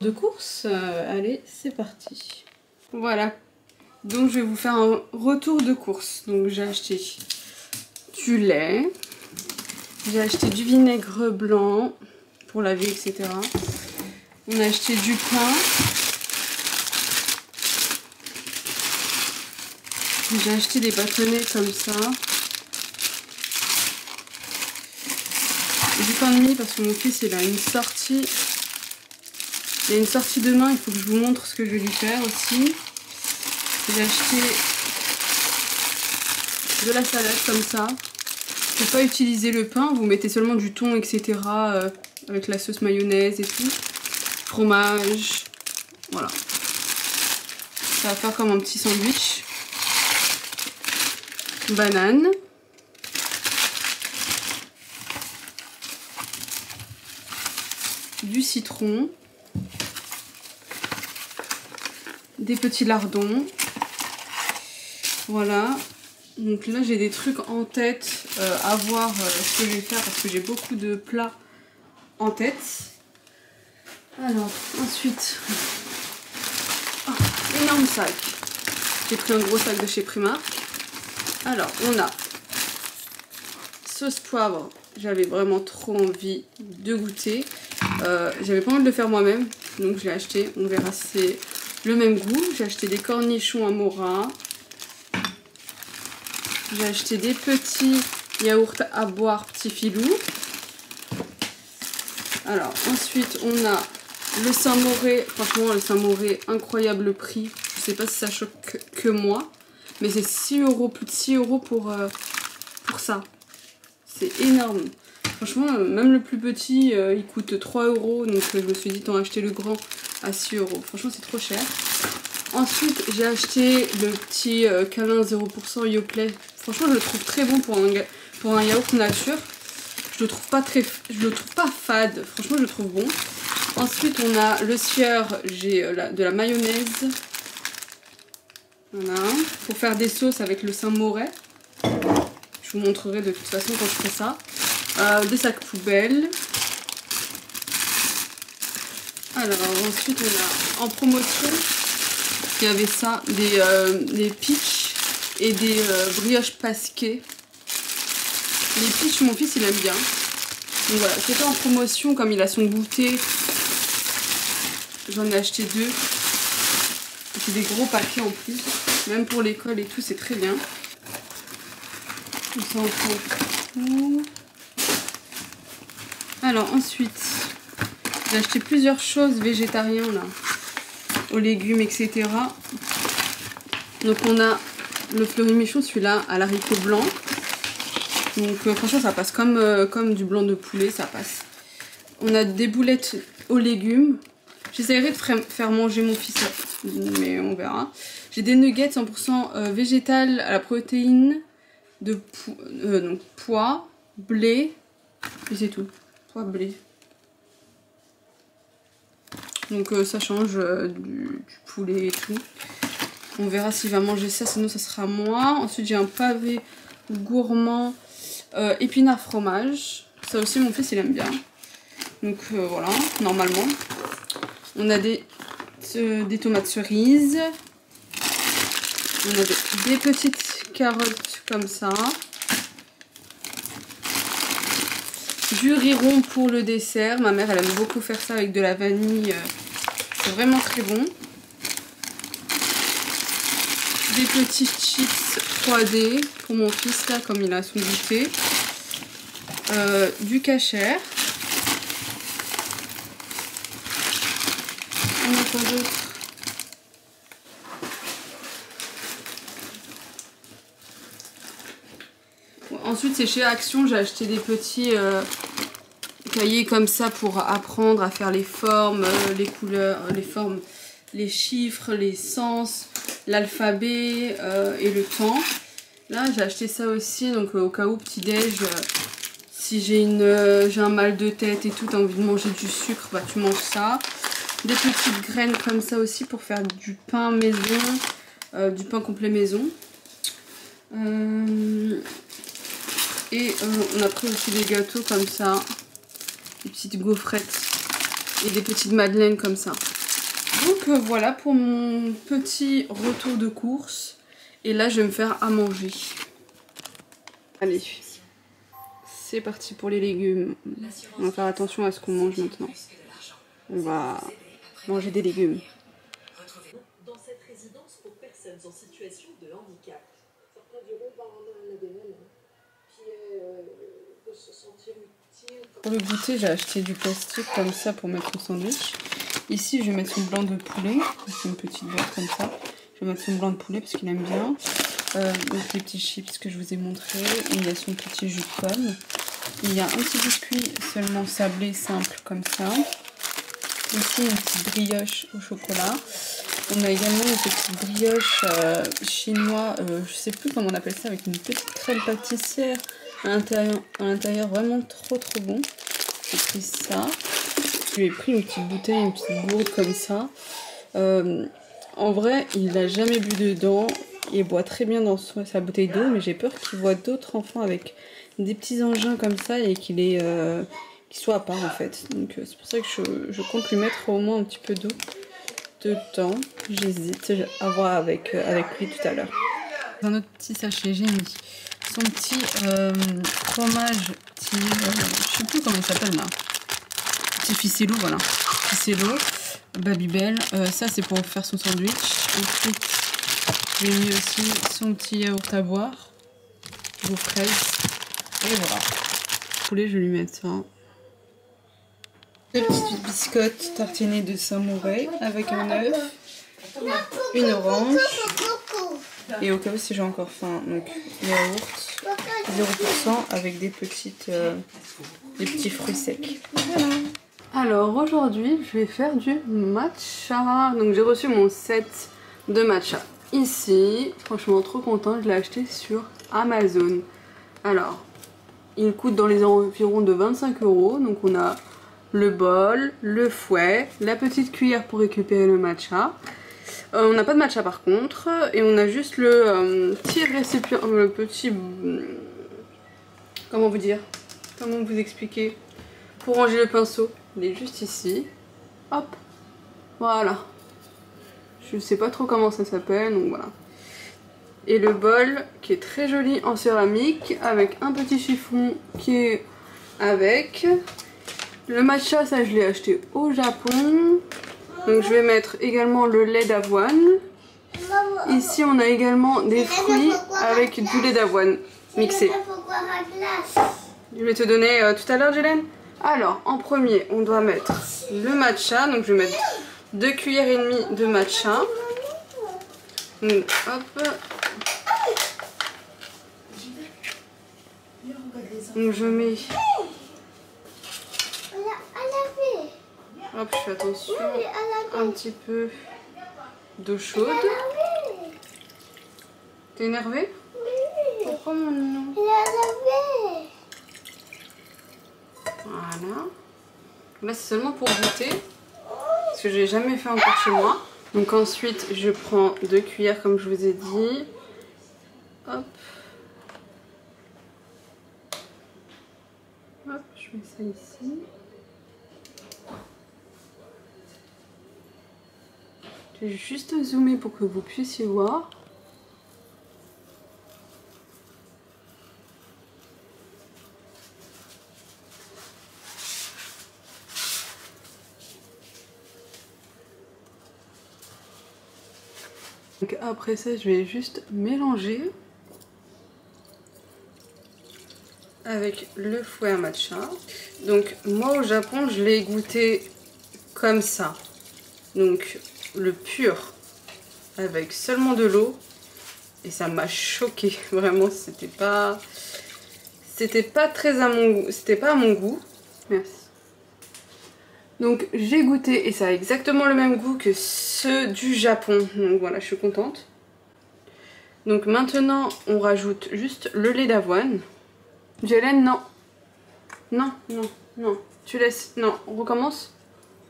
De course, allez, c'est parti. Voilà, donc je vais vous faire un retour de course. Donc j'ai acheté du lait, j'ai acheté du vinaigre blanc pour laver, etc. On a acheté du pain. J'ai acheté des bâtonnets comme ça. Du pain de mie parce que mon fils il a une sortie. Il y a une sortie demain, il faut que je vous montre ce que je vais lui faire aussi. J'ai acheté de la salade comme ça. Faut pas utiliser le pain, vous mettez seulement du thon, etc. Avec la sauce mayonnaise et tout. Fromage. Voilà. Ça va faire comme un petit sandwich. Banane. Du citron. Des petits lardons. Voilà. Donc là j'ai des trucs en tête à voir ce que je vais faire parce que j'ai beaucoup de plats en tête. Alors ensuite, oh, énorme sac. J'ai pris un gros sac de chez Primark. Alors on a sauce poivre. J'avais vraiment trop envie de goûter. J'avais pas envie de le faire moi-même, donc je l'ai acheté. On verra si c'est le même goût. J'ai acheté des cornichons Amora. J'ai acheté des petits yaourts à boire petit filou. Alors ensuite on a le Saint-Mauré. Franchement le Saint-Mauré, incroyable prix. Je sais pas si ça choque que moi. Mais c'est 6 €, plus de 6 € pour ça. C'est énorme. Franchement même le plus petit il coûte 3 €. Donc je me suis dit tant acheter le grand à 6 €. Franchement c'est trop cher. Ensuite j'ai acheté le petit câlin 0% Yoplait. Franchement je le trouve très bon pour un yaourt nature. Je le trouve pas fade. Franchement je le trouve bon. Ensuite on a le sieur, j'ai de la mayonnaise. Voilà. Pour faire des sauces avec le Saint-Mauré. Je vous montrerai de toute façon quand je ferai ça. Des sacs poubelles. Alors ensuite on a en promotion, il y avait ça, des peach et des brioches pasquées. Les peach mon fils il aime bien. Donc voilà, c'était en promotion comme il a son goûter. J'en ai acheté 2. C'est des gros paquets en plus. Même pour l'école et tout, c'est très bien. Ça en prend tout. Alors ensuite, j'ai acheté plusieurs choses végétariennes là, aux légumes, etc. Donc on a le Fleury-Michon, celui-là, à l'haricot blanc. Donc franchement ça passe comme du blanc de poulet, ça passe. On a des boulettes aux légumes. J'essaierai de faire manger mon fils, mais on verra. J'ai des nuggets 100% végétal à la protéine de donc pois, blé, et c'est tout. Pois, blé. Donc ça change du poulet et tout. On verra s'il va manger ça, sinon ça sera moi. Ensuite j'ai un pavé gourmand épinard fromage. Ça aussi mon fils il aime bien. Donc voilà, normalement. On a des tomates cerises. On a des petites carottes comme ça. Du riz rond pour le dessert. Ma mère elle aime beaucoup faire ça avec de la vanille. C'est vraiment très bon. Des petits chips 3D pour mon fils là comme il a son goûter. Du Cachère. On a quoi d'autre? Ensuite c'est chez Action, j'ai acheté des petits cahiers comme ça pour apprendre à faire les formes, les couleurs, les formes, les chiffres, les sens, l'alphabet et le temps. Là j'ai acheté ça aussi, donc au cas où petit déj, si j'ai un mal de tête et tout, t'as envie de manger du sucre, bah tu manges ça. Des petites graines comme ça aussi pour faire du pain maison, du pain complet maison. Et on a pris aussi des gâteaux comme ça, des petites gaufrettes et des petites madeleines comme ça. Donc voilà pour mon petit retour de course. Et là je vais me faire à manger. Allez, c'est parti pour les légumes. On va faire attention à ce qu'on mange maintenant. On va manger des légumes. Dans cette résidence pour personnes en situation de handicap. Certains diront un ADN qui est de se sentir utile. Pour le goûter, j'ai acheté du plastique comme ça pour mettre au sandwich. Ici, je vais mettre son blanc de poulet. C'est une petite boîte comme ça. Je vais mettre son blanc de poulet parce qu'il aime bien. Donc les petits chips que je vous ai montrés. Il y a son petit jus de pomme. Il y a un petit biscuit seulement sablé simple comme ça. Ici, une petite brioche au chocolat. On a également une petite brioche chinois, je sais plus comment on appelle ça, avec une petite crème pâtissière à l'intérieur vraiment trop bon. J'ai pris ça. Je lui ai pris une petite bouteille, une petite gourde comme ça. En vrai, il n'a jamais bu dedans. Il boit très bien dans sa bouteille d'eau, mais j'ai peur qu'il voit d'autres enfants avec des petits engins comme ça et qu'il soit à part en fait. Donc c'est pour ça que je compte lui mettre au moins un petit peu d'eau dedans. J'hésite à voir avec lui tout à l'heure. Dans notre petit sachet, j'ai mis son petit fromage, je sais plus comment il s'appelle là. Petit ficello, voilà. Ficello, Babybel. Ça c'est pour faire son sandwich. Ensuite, j'ai mis aussi son petit yaourt à boire, vos fraises. Et voilà. Poulet, je vais lui mettre ça. Deux petites biscottes tartinées de Saint-Mauray avec un œuf, une orange et au cas où si j'ai encore faim, donc yaourt 0% avec des petits fruits secs. Voilà. Alors aujourd'hui je vais faire du matcha. Donc j'ai reçu mon set de matcha ici. Franchement trop contente, je l'ai acheté sur Amazon. Alors il coûte dans les environs de 25 €. Donc on a le bol, le fouet, la petite cuillère pour récupérer le matcha. On n'a pas de matcha par contre. Et on a juste le petit récipient, le petit... Comment vous dire? Comment vous expliquer? Pour ranger le pinceau. Il est juste ici. Hop. Voilà. Je sais pas trop comment ça s'appelle, donc voilà. Et le bol qui est très joli en céramique avec un petit chiffon qui est avec... Le matcha, ça je l'ai acheté au Japon. Donc je vais mettre également le lait d'avoine. Ici on a également des fruits avec du lait d'avoine mixé. Je vais te donner tout à l'heure, Jelen. Alors en premier on doit mettre le matcha. Donc je vais mettre 2 cuillères et demie de matcha. Donc, hop. Donc je mets... Hop, je fais attention, un petit peu d'eau chaude. T'es énervé? Pourquoi mon nom? Voilà. Là c'est seulement pour goûter, parce que j'ai jamais fait encore chez moi. Donc ensuite je prends 2 cuillères comme je vous ai dit. Hop. Hop, je mets ça ici. Je vais juste zoomer pour que vous puissiez voir. Donc après ça, je vais juste mélanger avec le fouet à matcha. Donc moi au Japon, je l'ai goûté comme ça. Donc le pur avec seulement de l'eau et ça m'a choqué vraiment. C'était pas très à mon goût, c'était pas à mon goût. Merci. Donc j'ai goûté et ça a exactement le même goût que ceux du Japon. Donc voilà, je suis contente. Donc maintenant on rajoute juste le lait d'avoine. Jelen, non. Non, non, non. Tu laisses. Non, on recommence.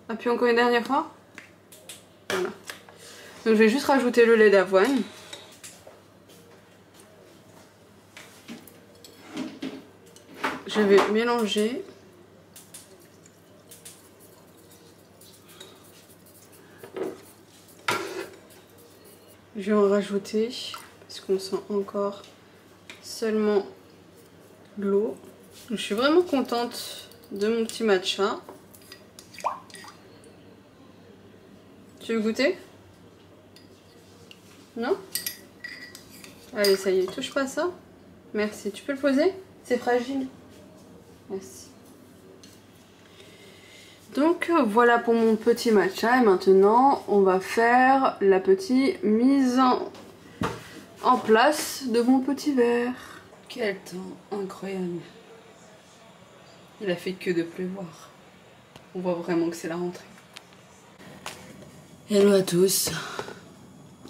Appuie encore une dernière fois. Voilà. Donc je vais juste rajouter le lait d'avoine. Je vais mélanger. Je vais en rajouter parce qu'on sent encore seulement l'eau. Je suis vraiment contente de mon petit matcha. Tu veux goûter? Non? Allez, ça y est, touche pas à ça. Merci. Tu peux le poser? C'est fragile. Merci. Donc voilà pour mon petit matcha. Et maintenant, on va faire la petite mise en place de mon petit verre. Quel temps incroyable. Il a fait que de pleuvoir. On voit vraiment que c'est la rentrée. Hello à tous.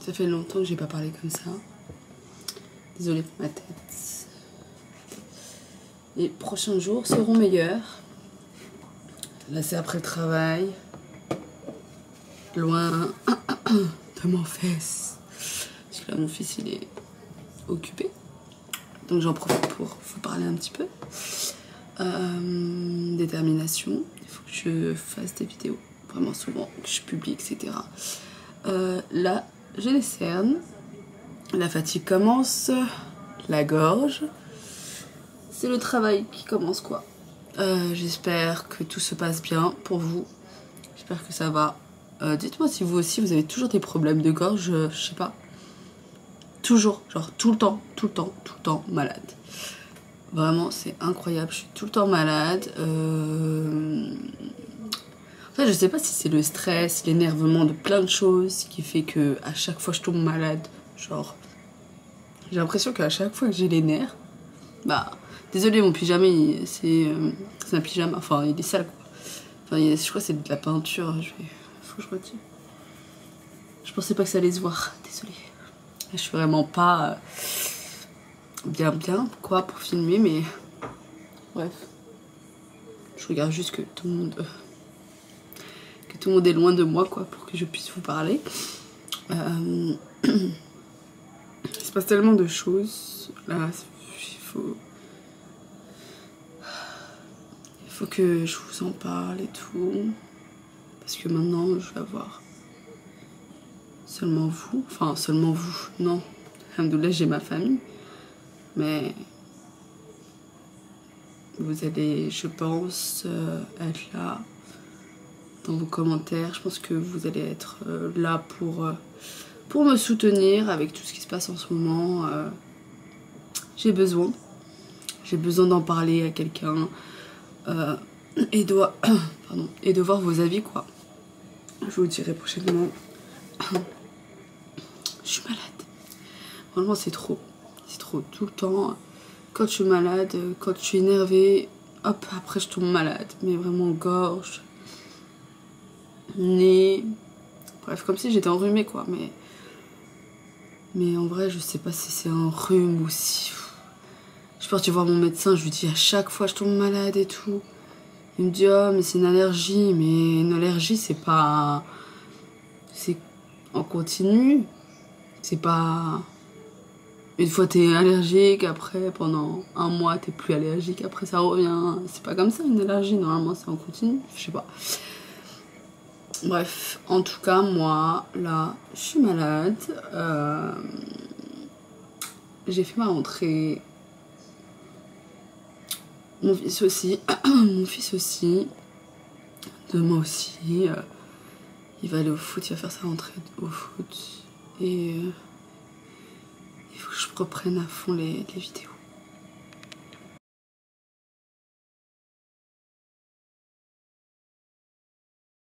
Ça fait longtemps que j'ai pas parlé comme ça. Désolée pour ma tête. Les prochains jours seront meilleurs. Là c'est après le travail. Loin de mon fils. Parce que là mon fils il est occupé. Donc j'en profite pour vous parler un petit peu. Détermination. Il faut que je fasse des vidéos vraiment souvent, que je publie, etc. Là j'ai les cernes. La fatigue commence. La gorge. C'est le travail qui commence quoi. J'espère que tout se passe bien pour vous. J'espère que ça va. Dites-moi si vous aussi vous avez toujours des problèmes de gorge, je sais pas. Toujours, genre tout le temps malade. Vraiment c'est incroyable, je suis tout le temps malade. En fait je sais pas si c'est le stress, l'énervement de plein de choses qui fait que à chaque fois je tombe malade. Genre j'ai l'impression qu'à chaque fois que j'ai les nerfs, bah désolé mon pyjama c'est un pyjama, enfin il est sale quoi. Enfin je crois que c'est de la peinture, faut que je retire. Je pensais pas que ça allait se voir, désolé. Je suis vraiment pas bien quoi pour filmer, mais bref. Je regarde juste que tout le monde est loin de moi quoi pour que je puisse vous parler. Il se passe tellement de choses là, il faut que je vous en parle et tout, parce que maintenant je vais avoir seulement vous, enfin seulement vous, non, alhamdoulilah j'ai ma famille, mais vous allez, je pense, être là dans vos commentaires. Je pense que vous allez être là pour me soutenir avec tout ce qui se passe en ce moment. J'ai besoin d'en parler à quelqu'un et de voir vos avis quoi. Je vous dirai prochainement. Je suis malade. Vraiment c'est trop tout le temps. Quand je suis malade, quand je suis énervée, hop après je tombe malade. Mais vraiment gorge, nez, bref comme si j'étais enrhumée quoi. Mais en vrai je sais pas si c'est un rhume ou si... Je suis partie voir mon médecin, je lui dis à chaque fois je tombe malade et tout. Il me dit oh mais c'est une allergie, mais une allergie c'est pas... C'est en continu. C'est pas... Une fois t'es allergique, après pendant un mois t'es plus allergique, après ça revient. C'est pas comme ça une allergie, normalement c'est en continu, je sais pas. Bref, en tout cas moi là je suis malade. J'ai fait ma rentrée. Mon fils aussi. Demain aussi. Il va aller au foot, il va faire sa rentrée au foot. Et il faut que je reprenne à fond les vidéos.